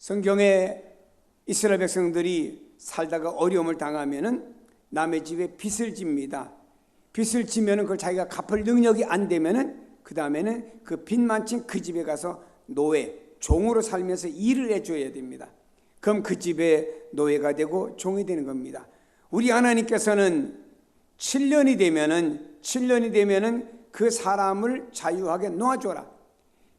성경에 이스라엘 백성들이 살다가 어려움을 당하면은 남의 집에 빚을 집니다. 빚을 지면은 그걸 자기가 갚을 능력이 안 되면은 그 다음에는 그 빚만 진 그 집에 가서 노예, 종으로 살면서 일을 해줘야 됩니다. 그럼 그 집에 노예가 되고 종이 되는 겁니다. 우리 하나님께서는 7년이 되면은 그 사람을 자유하게 놓아줘라.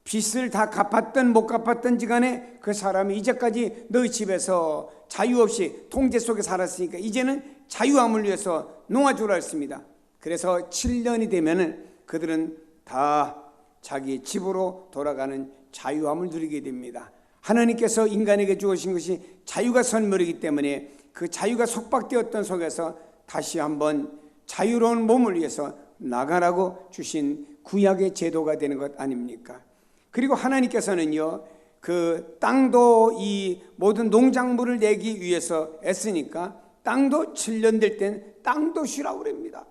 빚을 다 갚았든 못 갚았든지 간에 그 사람이 이제까지 너희 집에서 자유 없이 통제 속에 살았으니까 이제는 자유함을 위해서 놓아주라 했습니다. 그래서 7년이 되면은 그들은 다 자기 집으로 돌아가는 자유함을 누리게 됩니다. 하나님께서 인간에게 주신 것이 자유가 선물이기 때문에 그 자유가 속박되었던 속에서 다시 한번 자유로운 몸을 위해서 나가라고 주신 구약의 제도가 되는 것 아닙니까? 그리고 하나님께서는요, 그 땅도 이 모든 농작물을 내기 위해서 애쓰니까 땅도 7년 될 땐 땅도 쉬라고 그럽니다.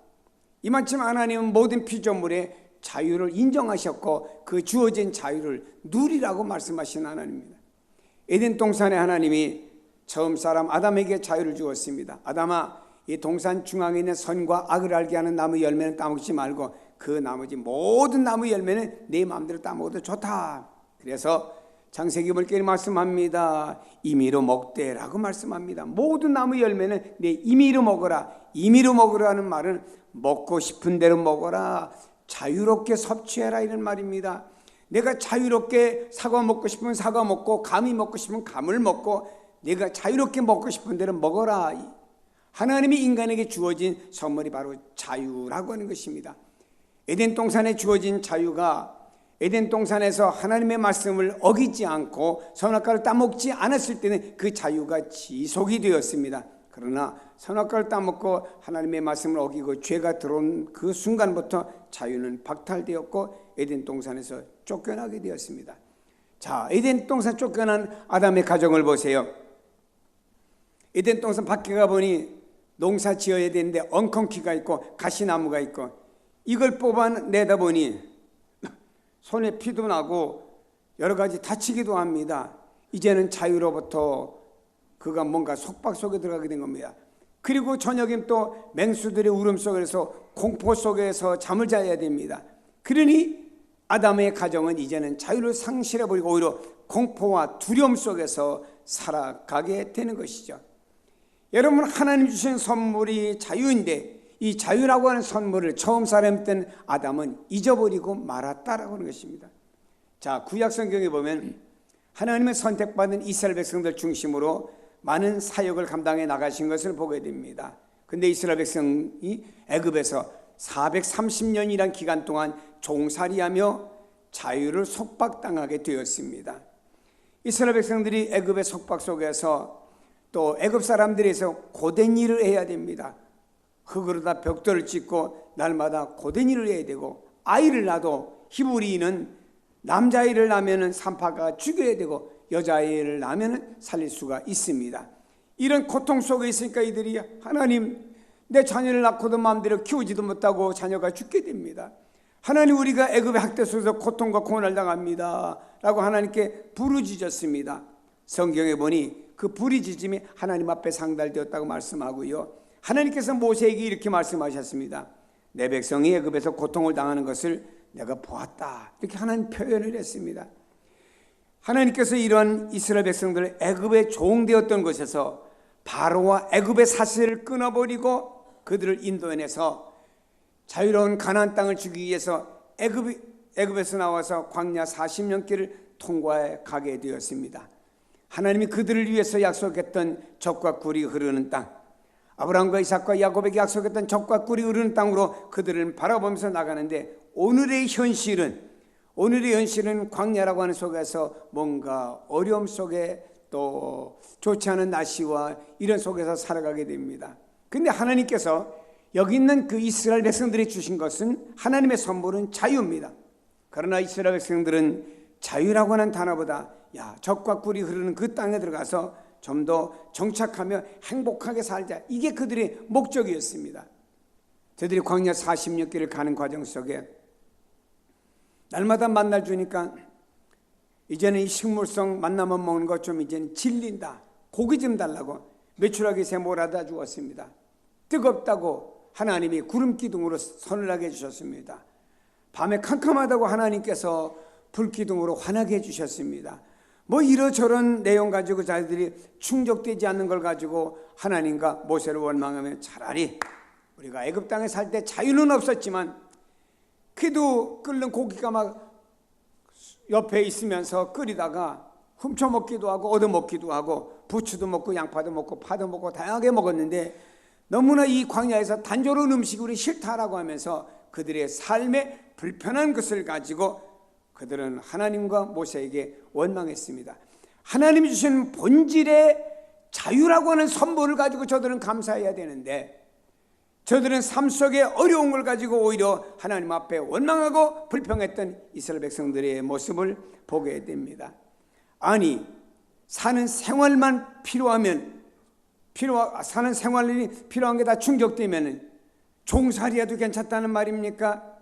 이만큼 하나님은 모든 피조물의 자유를 인정하셨고 그 주어진 자유를 누리라고 말씀하신 하나님입니다. 에덴 동산에 하나님이 처음 사람 아담에게 자유를 주었습니다. 아담아, 이 동산 중앙에 있는 선과 악을 알게 하는 나무 열매는 따먹지 말고 그 나머지 모든 나무 열매는 내 마음대로 따먹어도 좋다. 그래서 창세기 볼게 말씀합니다. 임의로 먹되라고 말씀합니다. 모든 나무 열매는 내 임의로 먹어라. 임의로 먹으라는 말은 먹고 싶은 대로 먹어라, 자유롭게 섭취해라 이런 말입니다. 내가 자유롭게 사과 먹고 싶으면 사과 먹고 감이 먹고 싶으면 감을 먹고 내가 자유롭게 먹고 싶은 대로 먹어라. 하나님이 인간에게 주어진 선물이 바로 자유라고 하는 것입니다. 에덴 동산에 주어진 자유가 에덴 동산에서 하나님의 말씀을 어기지 않고 선악과를 따먹지 않았을 때는 그 자유가 지속이 되었습니다. 그러나 선악과를 따먹고 하나님의 말씀을 어기고 죄가 들어온 그 순간부터 자유는 박탈되었고 에덴 동산에서 쫓겨나게 되었습니다. 자, 에덴 동산 쫓겨난 아담의 가정을 보세요. 에덴 동산 밖에 가보니 농사 지어야 되는데 엉겅퀴가 있고 가시나무가 있고 이걸 뽑아내다 보니 손에 피도 나고 여러 가지 다치기도 합니다. 이제는 자유로부터 그가 뭔가 속박 속에 들어가게 된 겁니다. 그리고 저녁엔 또 맹수들의 울음소리에서 공포 속에서 잠을 자야 됩니다. 그러니 아담의 가정은 이제는 자유를 상실해버리고 오히려 공포와 두려움 속에서 살아가게 되는 것이죠. 여러분, 하나님 주신 선물이 자유인데 이 자유라고 하는 선물을 처음 사람했던 아담은 잊어버리고 말았다라고 하는 것입니다. 자, 구약 성경에 보면 하나님의 선택받은 이스라엘 백성들 중심으로 많은 사역을 감당해 나가신 것을 보게 됩니다. 근데 이스라엘 백성이 애굽에서 430년이란 기간 동안 종살이하며 자유를 속박당하게 되었습니다. 이스라엘 백성들이 애굽의 속박 속에서 또 애굽 사람들에서 고된 일을 해야 됩니다. 흙으로다 벽돌을 짓고 날마다 고된 일을 해야 되고 아이를 낳아도 히브리인은 남자아이를 낳으면 산파가 죽여야 되고 여자아이를 낳으면 살릴 수가 있습니다. 이런 고통 속에 있으니까 이들이 하나님, 내 자녀를 낳고도 마음대로 키우지도 못하고 자녀가 죽게 됩니다. 하나님, 우리가 애굽의 학대 속에서 고통과 고난을 당합니다 라고 하나님께 부르짖었습니다. 성경에 보니 그 부르짖음이 하나님 앞에 상달되었다고 말씀하고요, 하나님께서 모세에게 이렇게 말씀하셨습니다. 내 백성이 애굽에서 고통을 당하는 것을 내가 보았다, 이렇게 하나님 표현을 했습니다. 하나님께서 이런 이스라엘 백성들을 애굽에 종되었던 곳에서 바로와 애굽의 사슬을 끊어버리고 그들을 인도해내서 자유로운 가나안 땅을 주기 위해서 애굽에서 나와서 광야 40년 길을 통과해 가게 되었습니다. 하나님이 그들을 위해서 약속했던 젖과 꿀이 흐르는 땅, 아브라함과 이삭과 야곱에게 약속했던 젖과 꿀이 흐르는 땅으로 그들을 바라보면서 나가는데 오늘의 현실은 광야라고 하는 속에서 뭔가 어려움 속에 또 좋지 않은 날씨와 이런 속에서 살아가게 됩니다. 그런데 하나님께서 여기 있는 그 이스라엘 백성들이 주신 것은, 하나님의 선물은 자유입니다. 그러나 이스라엘 백성들은 자유라고 하는 단어보다 젖과 꿀이 흐르는 그 땅에 들어가서 좀 더 정착하며 행복하게 살자, 이게 그들의 목적이었습니다. 저들이 광야 40년 길을 가는 과정 속에 날마다 만날 주니까 이제는 이 식물성 만나만 먹는 것 좀 이제는 질린다. 고기 좀 달라고 메추라기 새 몰아다 주었습니다. 뜨겁다고 하나님이 구름 기둥으로 서늘하게 해주셨습니다. 밤에 캄캄하다고 하나님께서 불 기둥으로 환하게 해주셨습니다. 뭐 이러저런 내용 가지고 자기들이 충족되지 않는 걸 가지고 하나님과 모세를 원망하면 차라리 우리가 애굽 땅에 살 때 자유는 없었지만 그래도 끓는 고기가 막 옆에 있으면서 끓이다가 훔쳐먹기도 하고 얻어먹기도 하고 부추도 먹고 양파도 먹고 파도 먹고 다양하게 먹었는데 너무나 이 광야에서 단조로운 음식이 우리 싫다라고 하면서 그들의 삶에 불편한 것을 가지고 그들은 하나님과 모세에게 원망했습니다. 하나님이 주신 본질의 자유라고 하는 선물을 가지고 저들은 감사해야 되는데 저들은 삶 속에 어려운 걸 가지고 오히려 하나님 앞에 원망하고 불평했던 이스라엘 백성들의 모습을 보게 됩니다. 아니, 사는 생활만 필요하면 사는 생활이 필요한 게 다 충족되면 종살이라도 괜찮다는 말입니까?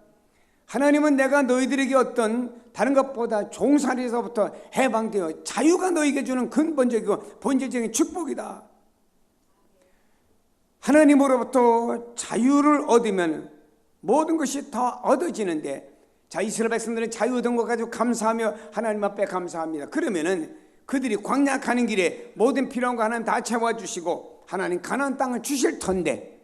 하나님은 내가 너희들에게 어떤 다른 것보다 종살이에서부터 해방되어 자유가 너희에게 주는 근본적이고 본질적인 축복이다. 하나님으로부터 자유를 얻으면 모든 것이 더 얻어지는데, 자, 이스라엘 백성들은 자유 얻은 것 가지고 감사하며 하나님 앞에 감사합니다. 그러면은 그들이 광야 가는 길에 모든 필요한 거 하나님 다 채워주시고 하나님 가나안 땅을 주실 텐데,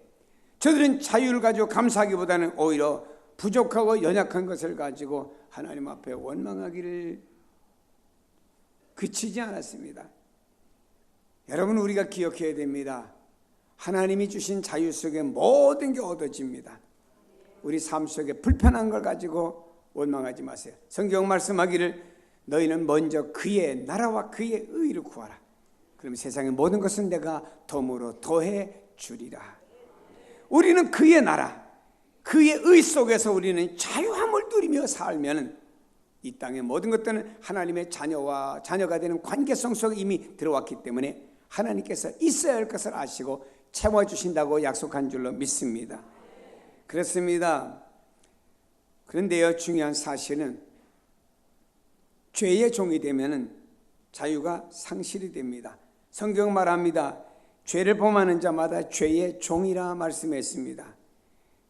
저들은 자유를 가지고 감사하기보다는 오히려 부족하고 연약한 것을 가지고 하나님 앞에 원망하기를 그치지 않았습니다. 여러분, 우리가 기억해야 됩니다. 하나님이 주신 자유 속에 모든 게 얻어집니다. 우리 삶 속에 불편한 걸 가지고 원망하지 마세요. 성경 말씀하기를 너희는 먼저 그의 나라와 그의 의를 구하라. 그럼 세상의 모든 것은 내가 덤으로 더해 주리라. 우리는 그의 나라, 그의 의 속에서 우리는 자유함을 누리며 살면 이 땅의 모든 것들은 하나님의 자녀가 되는 관계성 속에 이미 들어왔기 때문에 하나님께서 있어야 할 것을 아시고 채워주신다고 약속한 줄로 믿습니다. 그렇습니다. 그런데요, 중요한 사실은 죄의 종이 되면 자유가 상실이 됩니다. 성경 말합니다. 죄를 범하는 자마다 죄의 종이라 말씀했습니다.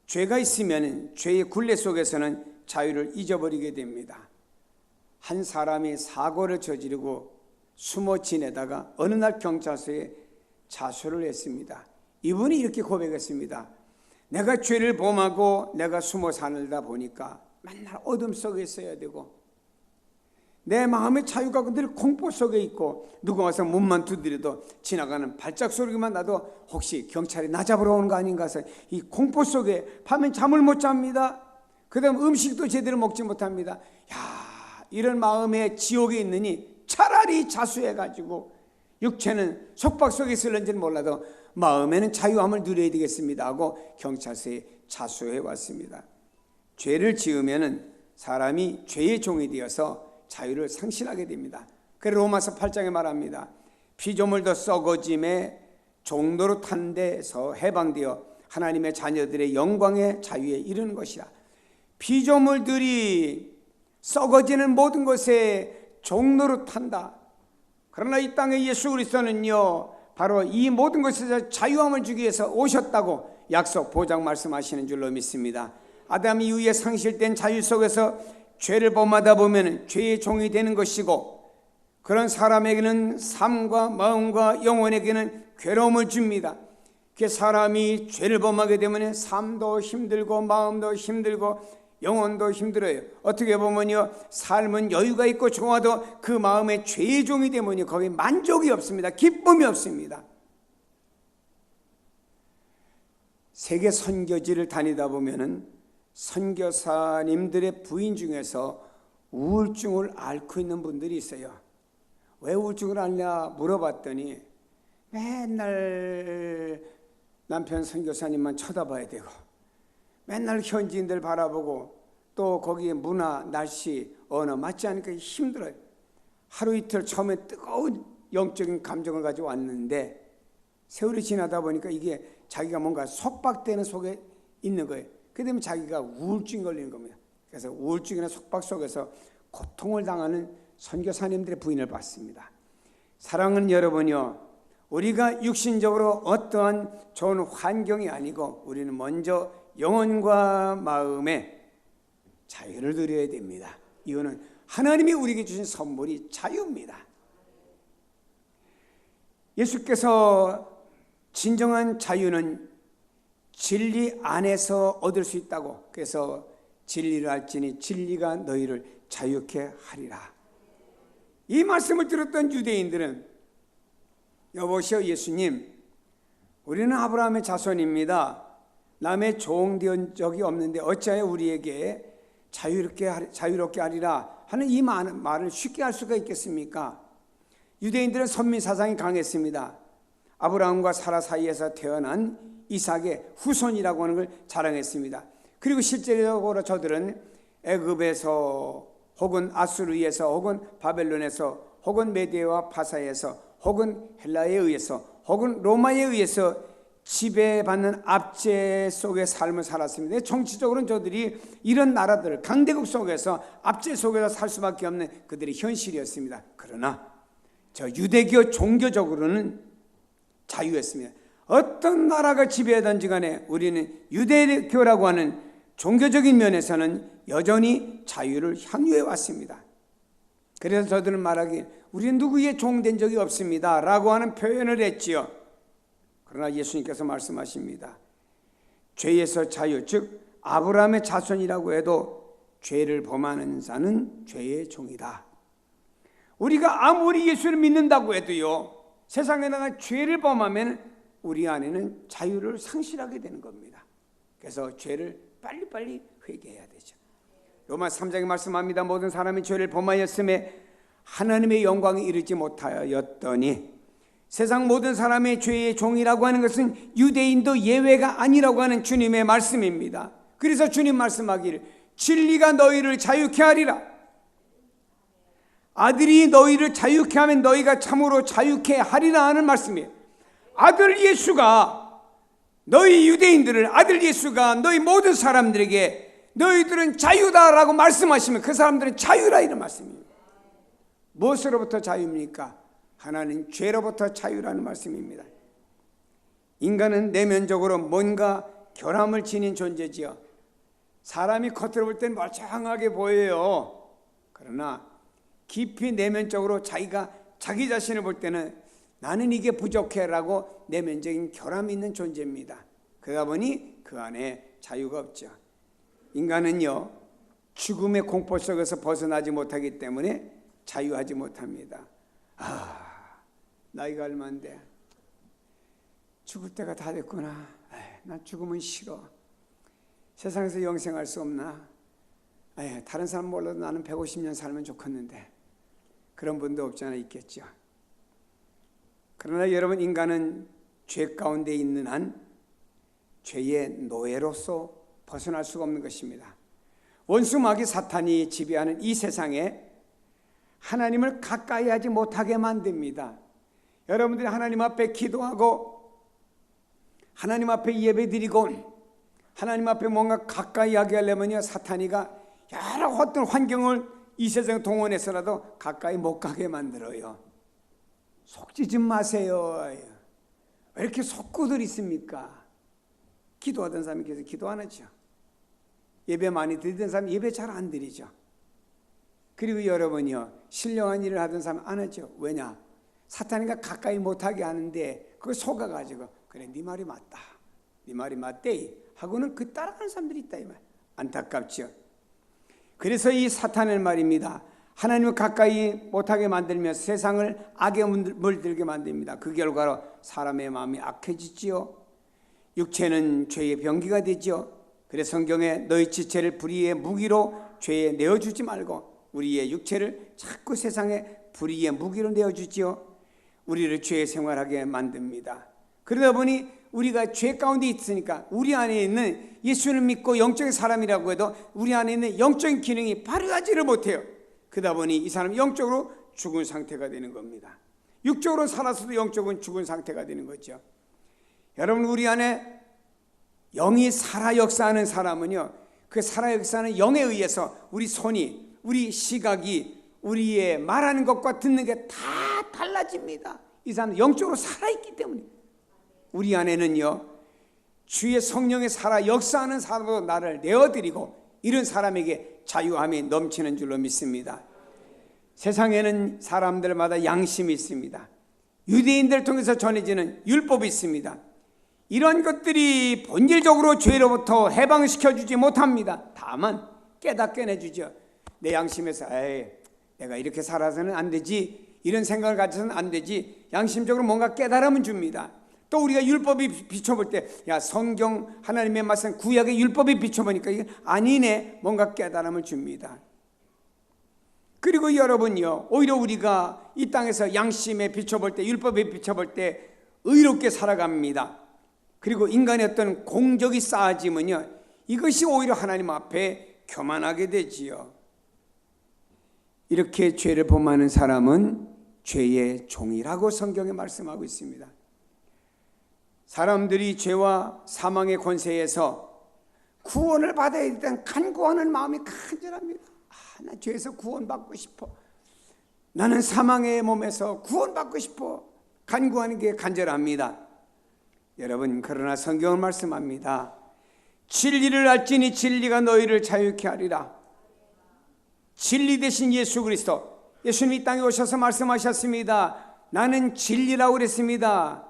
죄가 있으면 죄의 굴레 속에서는 자유를 잊어버리게 됩니다. 한 사람이 사고를 저지르고 숨어 지내다가 어느 날 경찰서에 자수를 했습니다. 이분이 이렇게 고백했습니다. 내가 죄를 범하고 내가 숨어 살다 보니까 맨날 어둠 속에 있어야 되고 내 마음의 자유가 늘 공포 속에 있고 누가 와서 문만 두드려도 지나가는 발작 소리만 나도 혹시 경찰이 나 잡으러 오는 거 아닌가 해서 이 공포 속에 밤엔 잠을 못 잡니다. 그 다음 음식도 제대로 먹지 못합니다. 야, 이런 마음의 지옥에 있느니 차라리 자수해가지고 육체는 속박 속에 있을는지는 몰라도 마음에는 자유함을 누려야 되겠습니다 하고 경찰서에 자수해 왔습니다. 죄를 지으면 사람이 죄의 종이 되어서 자유를 상실하게 됩니다. 그래서 로마서 8장에 말합니다. 피조물도 썩어짐에 종로로 탄 데서 해방되어 하나님의 자녀들의 영광의 자유에 이르는 것이라. 피조물들이 썩어지는 모든 것에 종로로 탄다. 그러나 이 땅에 예수 그리스도는요, 바로 이 모든 것에서 자유함을 주기 위해서 오셨다고 약속 보장 말씀하시는 줄로 믿습니다. 아담 이후에 상실된 자유 속에서 죄를 범하다 보면 죄의 종이 되는 것이고, 그런 사람에게는 삶과 마음과 영혼에게는 괴로움을 줍니다. 그 사람이 죄를 범하게 되면 삶도 힘들고 마음도 힘들고 영혼도 힘들어요. 어떻게 보면요, 삶은 여유가 있고 좋아도 그 마음에 죄의 종이 되면요, 거기에 만족이 없습니다. 기쁨이 없습니다. 세계 선교지를 다니다 보면은 선교사님들의 부인 중에서 우울증을 앓고 있는 분들이 있어요. 왜 우울증을 앓냐 물어봤더니 맨날 남편 선교사님만 쳐다봐야 되고 맨날 현지인들 바라보고 또 거기에 문화, 날씨, 언어 맞지 않으니까 힘들어요. 하루 이틀 처음에 뜨거운 영적인 감정을 가지고 왔는데 세월이 지나다 보니까 이게 자기가 뭔가 속박되는 속에 있는 거예요. 그러면 자기가 우울증 걸리는 겁니다. 그래서 우울증이나 속박 속에서 고통을 당하는 선교사님들의 부인을 받습니다. 사랑하는 여러분요, 우리가 육신적으로 어떠한 좋은 환경이 아니고 우리는 먼저 영혼과 마음의 자유를 누려야 됩니다. 이거는 하나님이 우리에게 주신 선물이 자유입니다. 예수께서 진정한 자유는 진리 안에서 얻을 수 있다고, 그래서 진리를 알지니 진리가 너희를 자유케 하리라. 이 말씀을 들었던 유대인들은 여보시오 예수님, 우리는 아브라함의 자손입니다. 남의 종된 적이 없는데 어찌하여 우리에게 자유롭게 하리라 하는 이 말을 쉽게 할 수가 있겠습니까? 유대인들은 선민 사상이 강했습니다. 아브라함과 사라 사이에서 태어난 이삭의 후손이라고 하는 걸 자랑했습니다. 그리고 실제적으로 저들은 애굽에서 혹은 아수르에서 혹은 바벨론에서 혹은 메디아와 파사에서 혹은 헬라에 의해서 혹은 로마에 의해서 지배받는 압제 속의 삶을 살았습니다. 정치적으로는 저들이 이런 나라들, 강대국 속에서 압제 속에서 살 수밖에 없는 그들의 현실이었습니다. 그러나 저 유대교 종교적으로는 자유였습니다. 어떤 나라가 지배하든지 간에 우리는 유대교라고 하는 종교적인 면에서는 여전히 자유를 향유해 왔습니다. 그래서 저들은 말하기에 우리는 누구의 종된 적이 없습니다 라고 하는 표현을 했지요. 그러나 예수님께서 말씀하십니다. 죄에서 자유, 즉 아브라함의 자손이라고 해도 죄를 범하는 자는 죄의 종이다. 우리가 아무리 예수를 믿는다고 해도요, 세상에 나가 죄를 범하면 우리 안에는 자유를 상실하게 되는 겁니다. 그래서 죄를 빨리빨리 회개해야 되죠. 로마 3장에 말씀합니다. 모든 사람이 죄를 범하였음에 하나님의 영광에 이르지 못하였더니, 세상 모든 사람의 죄의 종이라고 하는 것은 유대인도 예외가 아니라고 하는 주님의 말씀입니다. 그래서 주님 말씀하기를 진리가 너희를 자유케 하리라. 아들이 너희를 자유케 하면 너희가 참으로 자유케 하리라 하는 말씀이에요. 아들 예수가, 너희 유대인들을 아들 예수가 너희 모든 사람들에게 너희들은 자유다라고 말씀하시면 그 사람들은 자유라 이런 말씀입니다. 무엇으로부터 자유입니까? 하나님 죄로부터 자유라는 말씀입니다. 인간은 내면적으로 뭔가 결함을 지닌 존재지요. 사람이 겉으로 볼 때는 멀쩡하게 보여요. 그러나 깊이 내면적으로 자기가 자기 자신을 볼 때는 나는 이게 부족해라고 내면적인 결함이 있는 존재입니다. 그러다 보니 그 안에 자유가 없죠. 인간은요, 죽음의 공포 속에서 벗어나지 못하기 때문에 자유하지 못합니다. 나이가 얼마인데 죽을 때가 다 됐구나. 난 죽으면 싫어. 세상에서 영생할 수 없나? 다른 사람 몰라도 나는 150년 살면 좋겠는데. 그런 분도 없지 않아 있겠죠. 그러나 여러분, 인간은 죄 가운데 있는 한 죄의 노예로서 벗어날 수가 없는 것입니다. 원수 마귀 사탄이 지배하는 이 세상에 하나님을 가까이 하지 못하게 만듭니다. 여러분들이 하나님 앞에 기도하고 하나님 앞에 예배드리고 하나님 앞에 뭔가 가까이 하게 하려면요, 사탄이가 여러 어떤 환경을 이 세상에 동원해서라도 가까이 못 가게 만들어요. 속지 좀 마세요. 왜 이렇게 속구들 있습니까? 기도하던 사람이 계속 기도 안 하죠. 예배 많이 드리던 사람이 예배 잘 안 드리죠. 그리고 여러분이요, 신령한 일을 하던 사람 안 하죠. 왜냐? 사탄이가 가까이 못하게 하는데 그걸 속아가지고 그래, 네 말이 맞다, 네 말이 맞대 하고는 그 따라가는 사람들이 있다 이 말. 안타깝죠. 그래서 이 사탄을 말입니다, 하나님을 가까이 못하게 만들면서 세상을 악에 물들게 만듭니다. 그 결과로 사람의 마음이 악해지지요. 육체는 죄의 병기가 되죠. 그래서 성경에 너희 지체를 불의의 무기로 죄에 내어주지 말고 우리의 육체를 자꾸 세상에 불의의 무기로 내어주지요. 우리를 죄의 생활하게 만듭니다. 그러다 보니 우리가 죄 가운데 있으니까 우리 안에 있는 예수를 믿고 영적인 사람이라고 해도 우리 안에 있는 영적인 기능이 발휘하지를 못해요. 그러다 보니 이 사람은 영적으로 죽은 상태가 되는 겁니다. 육적으로 살아서도 영적은 죽은 상태가 되는 거죠. 여러분, 우리 안에 영이 살아 역사하는 사람은요, 그 살아 역사하는 영에 의해서 우리 손이, 우리 시각이, 우리의 말하는 것과 듣는 게 다 달라집니다. 이 사람은 영적으로 살아있기 때문에. 우리 안에는요, 주의 성령의 살아 역사하는 사람으로 나를 내어드리고 이런 사람에게 자유함이 넘치는 줄로 믿습니다. 세상에는 사람들마다 양심이 있습니다. 유대인들을 통해서 전해지는 율법이 있습니다. 이런 것들이 본질적으로 죄로부터 해방시켜주지 못합니다. 다만 깨닫게 해주죠. 내 양심에서 내가 이렇게 살아서는 안 되지, 이런 생각을 가져서는 안 되지, 양심적으로 뭔가 깨달음을 줍니다. 또 우리가 율법이 비춰볼 때 성경 하나님의 말씀 구약의 율법이 비춰보니까 이게 아니네, 뭔가 깨달음을 줍니다. 그리고 여러분요, 오히려 우리가 이 땅에서 양심에 비춰볼 때, 율법에 비춰볼 때 의롭게 살아갑니다. 그리고 인간의 어떤 공적이 쌓아지면요, 이것이 오히려 하나님 앞에 교만하게 되지요. 이렇게 죄를 범하는 사람은 죄의 종이라고 성경에 말씀하고 있습니다. 사람들이 죄와 사망의 권세에서 구원을 받아야 일단 간구하는 마음이 간절합니다. 나 죄에서 구원받고 싶어. 나는 사망의 몸에서 구원받고 싶어. 간구하는 게 간절합니다. 여러분, 그러나 성경은 말씀합니다. 진리를 알지니 진리가 너희를 자유케 하리라. 진리 대신 예수 그리스도, 예수님이 이 땅에 오셔서 말씀하셨습니다. 나는 진리라고 그랬습니다.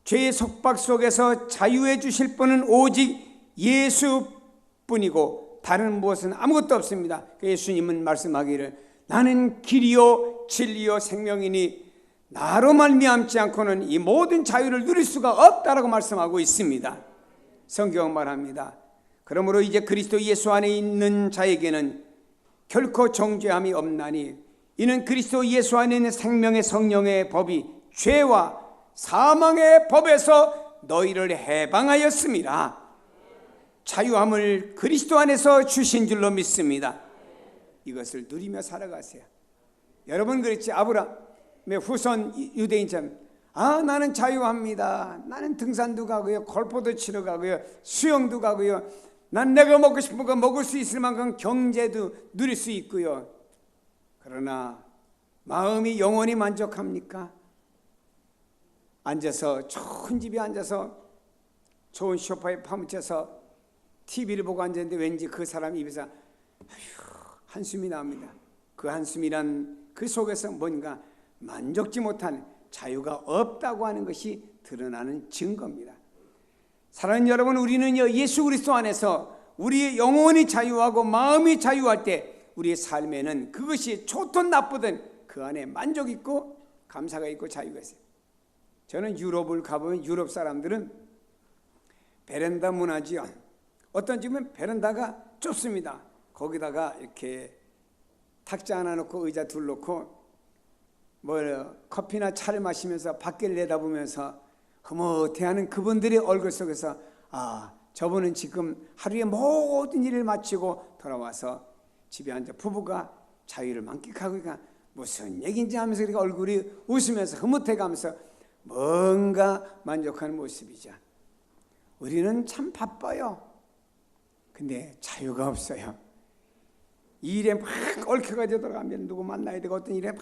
죄의 속박 속에서 자유해 주실 분은 오직 예수뿐이고 다른 무엇은 아무것도 없습니다. 예수님은 말씀하기를 나는 길이요 진리요 생명이니 나로 말미암지 않고는 이 모든 자유를 누릴 수가 없다라고 말씀하고 있습니다. 성경은 말합니다. 그러므로 이제 그리스도 예수 안에 있는 자에게는 결코 정죄함이 없나니 이는 그리스도 예수 안에 있는 생명의 성령의 법이 죄와 사망의 법에서 너희를 해방하였음이라. 자유함을 그리스도 안에서 주신 줄로 믿습니다. 이것을 누리며 살아가세요. 여러분 그랬지, 아브라함의 후손 유대인처럼 나는 자유합니다. 나는 등산도 가고요, 골프도 치러 가고요, 수영도 가고요, 난 내가 먹고 싶은 거 먹을 수 있을 만큼 경제도 누릴 수 있고요. 그러나 마음이 영원히 만족합니까? 앉아서 좋은 집에 앉아서 좋은 소파에 파묻혀서 TV를 보고 앉았는데 왠지 그 사람 입에서 한숨이 나옵니다. 그 한숨이란 그 속에서 뭔가 만족지 못한 자유가 없다고 하는 것이 드러나는 증거입니다. 사랑하는 여러분, 우리는요, 예수 그리스도 안에서 우리의 영혼이 자유하고 마음이 자유할 때 우리의 삶에는 그것이 좋든 나쁘든 그 안에 만족이 있고 감사가 있고 자유가 있어요. 저는 유럽을 가보면 유럽 사람들은 베란다 문화지요. 어떤 집은 베란다가 좁습니다. 거기다가 이렇게 탁자 하나 놓고 의자 둘 놓고 커피나 차를 마시면서 밖을 내다보면서 흐뭇해하는 그분들의 얼굴 속에서 저분은 지금 하루의 모든 일을 마치고 돌아와서 집에 앉아 부부가 자유를 만끽하고 있으니까 무슨 얘기인지 하면서 그렇게 얼굴이 웃으면서 흐뭇해가면서 뭔가 만족하는 모습이죠. 우리는 참 바빠요. 근데 자유가 없어요. 이 일에 막 얽혀가지고 들어가면 누구 만나야 되고 어떤 일에 막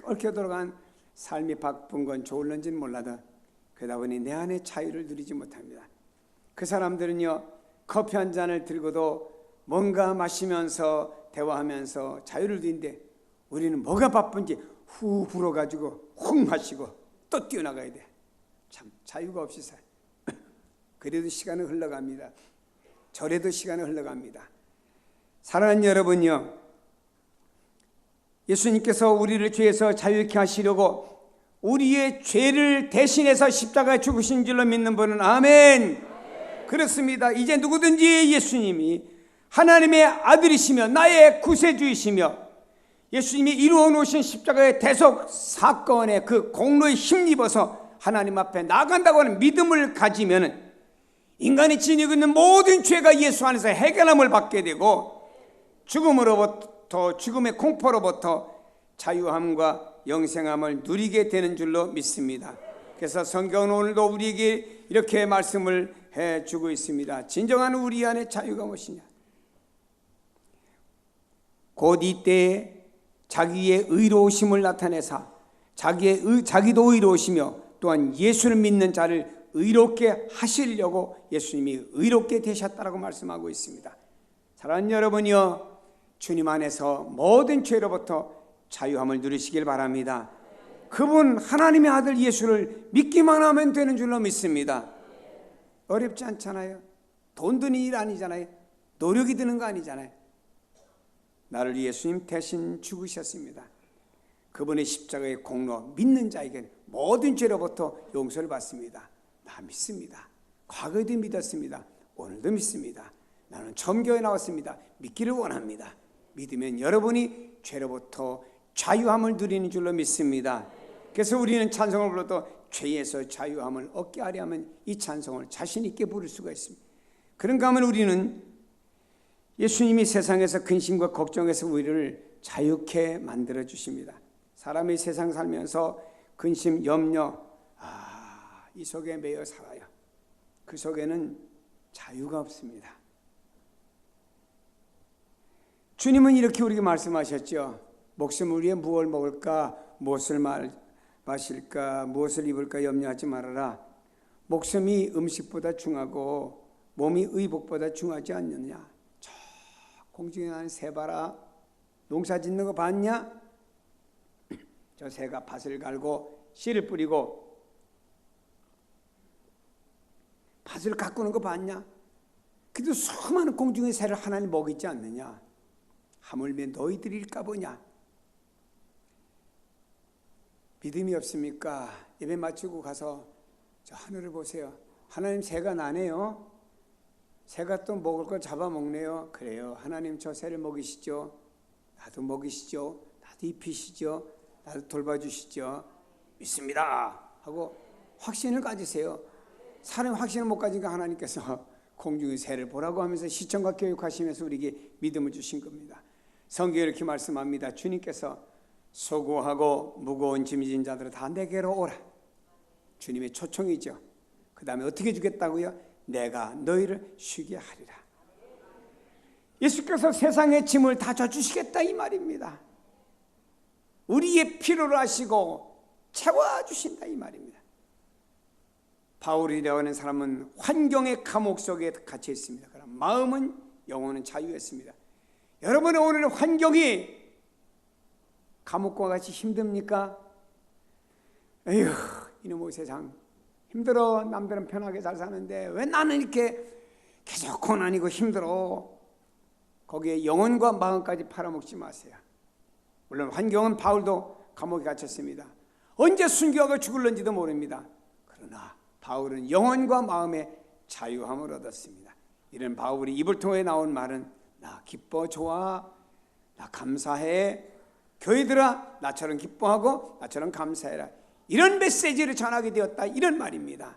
얽혀 들어간 삶이 바쁜 건 좋을는지는 몰라도 그러다 보니 내 안에 자유를 누리지 못합니다. 그 사람들은요, 커피 한 잔을 들고도 뭔가 마시면서 대화하면서 자유를 누리는데 우리는 뭐가 바쁜지 후 불어가지고 훅 마시고 또 뛰어나가야 돼. 참 자유가 없이 살아요. 그래도 시간은 흘러갑니다. 저래도 시간은 흘러갑니다. 사랑하는 여러분요, 예수님께서 우리를 죄에서 자유케 하시려고 우리의 죄를 대신해서 십자가에 죽으신 줄로 믿는 분은 아멘. 그렇습니다. 이제 누구든지 예수님이 하나님의 아들이시며 나의 구세주이시며 예수님이 이루어 놓으신 십자가의 대속 사건의 그 공로에 힘입어서 하나님 앞에 나간다고 하는 믿음을 가지면 인간이 지니고 있는 모든 죄가 예수 안에서 해결함을 받게 되고 죽음으로부터, 죽음의 공포로부터 자유함과 영생함을 누리게 되는 줄로 믿습니다. 그래서 성경은 오늘도 우리에게 이렇게 말씀을 해주고 있습니다. 진정한 우리 안에 자유가 무엇이냐? 곧 이때 자기의 의로우심을 나타내사 자기도 의로우시며 또한 예수를 믿는 자를 의롭게 하시려고 예수님이 의롭게 되셨다라고 말씀하고 있습니다. 사랑하는 여러분이여, 주님 안에서 모든 죄로부터 자유함을 누리시길 바랍니다. 그분 하나님의 아들 예수를 믿기만 하면 되는 줄로 믿습니다. 어렵지 않잖아요. 돈 드는 일 아니잖아요. 노력이 드는 거 아니잖아요. 나를 위해 예수님 대신 죽으셨습니다. 그분의 십자가의 공로 믿는 자에겐 모든 죄로부터 용서를 받습니다. 나 믿습니다. 과거에도 믿었습니다. 오늘도 믿습니다. 나는 처음 교회 나왔습니다. 믿기를 원합니다. 믿으면 여러분이 죄로부터 자유함을 누리는 줄로 믿습니다. 그래서 우리는 찬송을 불러도 죄에서 자유함을 얻게 하려 하면 이 찬송을 자신 있게 부를 수가 있습니다. 그런가 하면 우리는 예수님이 세상에서 근심과 걱정에서 우리를 자유케 만들어 주십니다. 사람이 세상 살면서 근심, 염려, 이 속에 매여 살아요. 그 속에는 자유가 없습니다. 주님은 이렇게 우리에게 말씀하셨죠. 목숨을 위해 무엇을 먹을까, 무엇을 마실까, 무엇을 입을까 염려하지 말아라. 목숨이 음식보다 중하고 몸이 의복보다 중하지 않느냐. 저 공중에 나는 새 봐라. 농사 짓는 거 봤냐? 저 새가 밭을 갈고 씨를 뿌리고 밭을 가꾸는 거 봤냐? 그래도 수많은 공중의 새를 하나님 먹이지 않느냐? 하물며 너희들일까 보냐? 믿음이 없습니까? 예배 마치고 가서 저 하늘을 보세요. 하나님 새가 나네요. 새가 또 먹을 걸 잡아먹네요. 그래요. 하나님 저 새를 먹이시죠. 나도 먹이시죠. 나도 입히시죠. 나도 돌봐주시죠. 믿습니다 하고 확신을 가지세요. 사람이 확신을 못 가지니까 하나님께서 공중의 새를 보라고 하면서 시청과 교육하시면서 우리에게 믿음을 주신 겁니다. 성경에 이렇게 말씀합니다. 주님께서 수고하고 무거운 짐 진 자들을 다 내게로 오라. 주님의 초청이죠. 그 다음에 어떻게 주겠다고요? 내가 너희를 쉬게 하리라. 예수께서 세상의 짐을 다 져주시겠다 이 말입니다. 우리의 필요를 아시고 채워주신다 이 말입니다. 바울이라고 하는 사람은 환경의 감옥 속에 갇혀 있습니다. 그러나 마음은 영혼은 자유했습니다. 여러분의 오늘 환경이 감옥과 같이 힘듭니까? 에휴, 이놈의 세상 힘들어. 남들은 편하게 잘 사는데 왜 나는 이렇게 계속 고난이고 힘들어. 거기에 영혼과 마음까지 팔아먹지 마세요. 물론 환경은 바울도 감옥에 갇혔습니다. 언제 순교하고 죽을는지도 모릅니다. 그러나 바울은 영혼과 마음의 자유함을 얻었습니다. 이런 바울이 입을 통해 나온 말은 나 기뻐 좋아, 나 감사해, 교회들아 나처럼 기뻐하고 나처럼 감사해라. 이런 메시지를 전하게 되었다 이런 말입니다.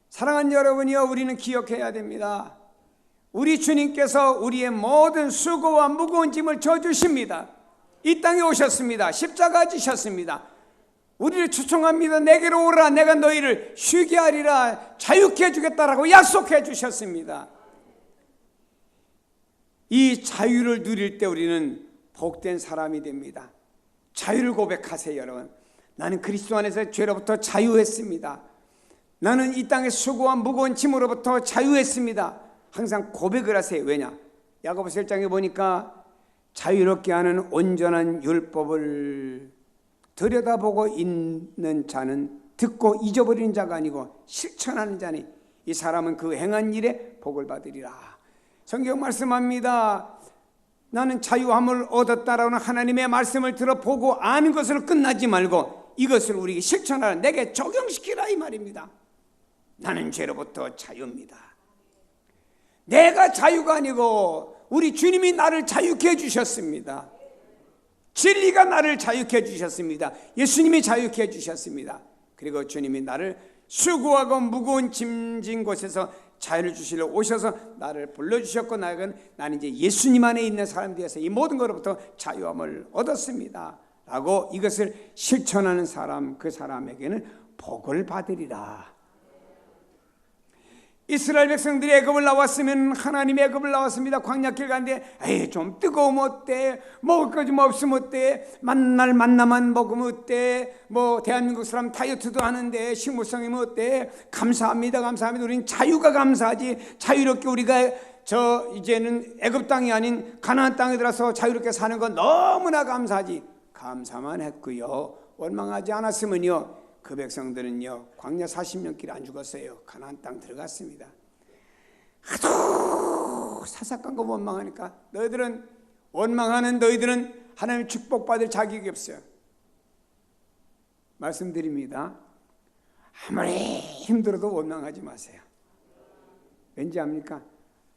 사랑하는 여러분이여, 우리는 기억해야 됩니다. 우리 주님께서 우리의 모든 수고와 무거운 짐을 져주십니다. 이 땅에 오셨습니다. 십자가 지셨습니다. 우리를 초청합니다. 내게로 오라. 내가 너희를 쉬게 하리라. 자유케 해주겠다라고 약속해 주셨습니다. 이 자유를 누릴 때 우리는 복된 사람이 됩니다. 자유를 고백하세요. 여러분, 나는 그리스도 안에서 죄로부터 자유했습니다. 나는 이 땅의 수고와 무거운 짐으로부터 자유했습니다. 항상 고백을 하세요. 왜냐? 야고보서 1장에 보니까 자유롭게 하는 온전한 율법을 들여다보고 있는 자는 듣고 잊어버리는 자가 아니고 실천하는 자니 이 사람은 그 행한 일에 복을 받으리라. 성경 말씀합니다. 나는 자유함을 얻었다라는 하나님의 말씀을 들어보고 아는 것으로 끝나지 말고 이것을 우리에게 실천하라, 내게 적용시키라 이 말입니다. 나는 죄로부터 자유입니다. 내가 자유가 아니고 우리 주님이 나를 자유케 해주셨습니다. 진리가 나를 자유케 해주셨습니다. 예수님이 자유케 해주셨습니다. 그리고 주님이 나를 수고하고 무거운 짐진 곳에서 자유를 주시려 오셔서 나를 불러주셨고 나는 이제 예수님 안에 있는 사람 되어서 이 모든 것으로부터 자유함을 얻었습니다 라고 이것을 실천하는 사람, 그 사람에게는 복을 받으리라. 이스라엘 백성들이 애굽을 나왔으면 하나님 애굽을 나왔습니다. 광야길 가는데 에이 좀 뜨거우면 어때? 먹을 거 좀 없으면 어때? 만날 만나만 먹으면 어때? 뭐 대한민국 사람 다이어트도 하는데 식물성이면 어때? 감사합니다. 감사합니다. 우리는 자유가 감사하지. 자유롭게 우리가 이제는 애굽 땅이 아닌 가나안 땅에 들어서 자유롭게 사는 건 너무나 감사하지. 감사만 했고요. 원망하지 않았으면요. 그 백성들은요 광야 40년 길 안 죽었어요. 가나안 땅 들어갔습니다. 하도 사사건건 원망하니까 원망하는 너희들은 하나님 축복받을 자격이 없어요. 말씀드립니다. 아무리 힘들어도 원망하지 마세요. 왠지 압니까?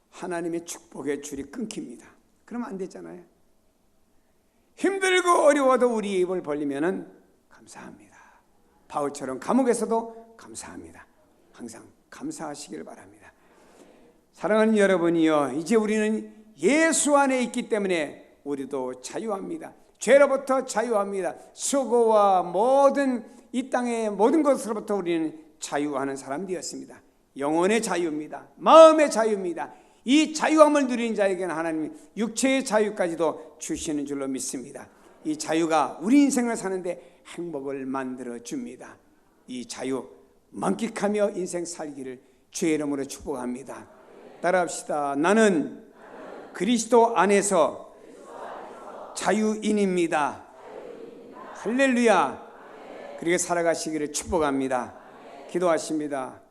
하나님의 축복의 줄이 끊깁니다. 그러면 안 되잖아요. 힘들고 어려워도 우리 입을 벌리면은 감사합니다. 바울처럼 감옥에서도 감사합니다. 항상 감사하시길 바랍니다. 사랑하는 여러분이요, 이제 우리는 예수 안에 있기 때문에 우리도 자유합니다. 죄로부터 자유합니다. 수고와 모든 이 땅의 모든 것으로부터 우리는 자유하는 사람 되었습니다. 영혼의 자유입니다. 마음의 자유입니다. 이 자유함을 누리는 자에게는 하나님이 육체의 자유까지도 주시는 줄로 믿습니다. 이 자유가 우리 인생을 사는데 행복을 만들어 줍니다. 이 자유 만끽하며 인생 살기를 주의 이름으로 축복합니다. 따라합시다. 나는 그리스도 안에서 자유인입니다. 할렐루야. 그렇게 살아가시기를 축복합니다. 기도하십니다.